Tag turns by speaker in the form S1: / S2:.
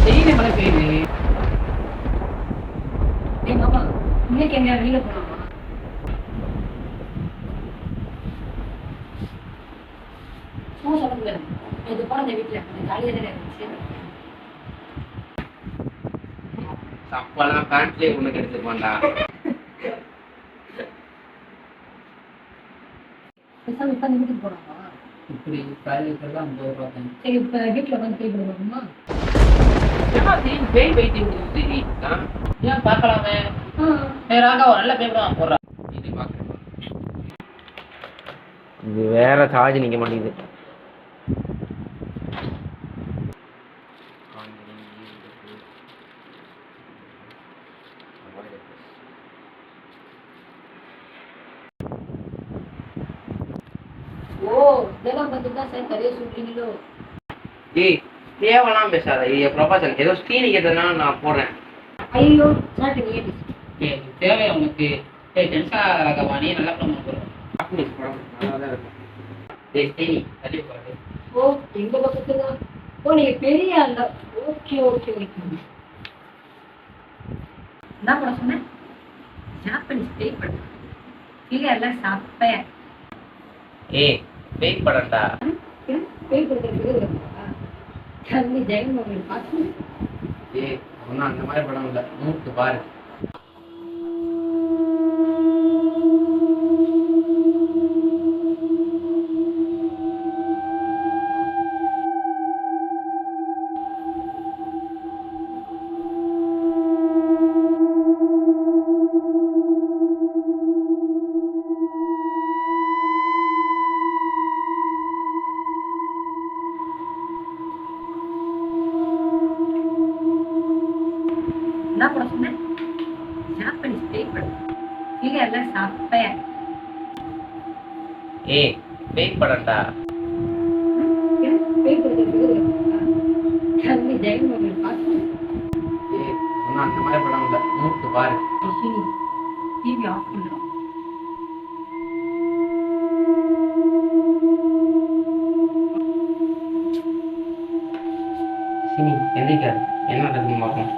S1: Daily மழை பெய்யுது.
S2: ஏய் மாமா, இன்னைக்கு எங்க வெளியில போலாமா? சும்மா சொல்லுங்க. இது போன இந்த வீட்டுல ஜாலியாக தானே இருந்துச்சு.
S1: அப்பெல்லாம் பேண்ட்லயே ஒண்ணு கிடைச்சிருப்பான்டா.
S2: பேசாம இப்ப அந்த வீட்டுக்கு போலாமா?
S1: இப்படி காலேஜெல்லாம் 50 பார்த்தேன்.
S2: சரி, இப்ப வீட்டுல வந்து போய் போடுவோமா?
S1: ஏன்னா திடீர்னு பேய் வைத்தியம் கொடுத்துட்டு ஏன் பார்க்கலாமே. நேராக ஒரு நல்ல பேப்பர் போடுறான். இது பார்க்க இது வேற சார்ஜ் நிக்க மாட்டேங்குது.
S2: ஓ, இதெல்லாம் பார்த்துதான் சார் கரையை சொல்றீங்களோ?
S1: ஏய் தேவலாம் பேசாத. இது ப்ரொஃபஷன். ஏதோ ஸ்கிரீனிங் எதுனா நான் போடுறேன்.
S2: ஐயோ சார், நீ
S1: ஏய் தேவை உனக்கு. ஏய் டென்ஷன் ஆகாதவா, நீ நல்லா பண்ண போற. ஆப்னிஸ் படம் நல்லா தான் இருக்கும். ஏய் ஸ்கிரீனி தள்ளி போறது.
S2: ஓ, எங்க பக்கத்துல தான். ஓ, நீங்க பெரிய ஆளா? Okay okay okay. என்ன பண்ண சொன்னேன்? ஜாப்பனீஸ் பேய் படம். இல்ல எல்லாம் சாப்ப.
S1: ஏய் பேய் படம்டா.
S2: பேய் படத்துக்கு கம்மி ஜெயம் மொபைல் பார்த்து.
S1: ஏய் ஒன்றும் அந்த மாதிரி படம் இல்லை. மூட்டு பாரு.
S2: என்ன பண்ண சொன்னேன்? ஜாப்பனீஸ் பேய் படம். இல்ல எல்லாம் சாப்ப.
S1: ஏய் பேய் படம்டா.
S2: பேய் படத்துக்கு கம்மி ஜெயம் மொபைல் பார்த்து.
S1: ஏய் ஒன்றும் அந்த மாதிரி படம் இல்லை. மூட்டு பாரு.
S2: டிவி ஆஃப் பண்ணுறோம்.
S1: சினி எந்திரிக்காது. என்ன நடக்குன்னு பார்ப்போம்.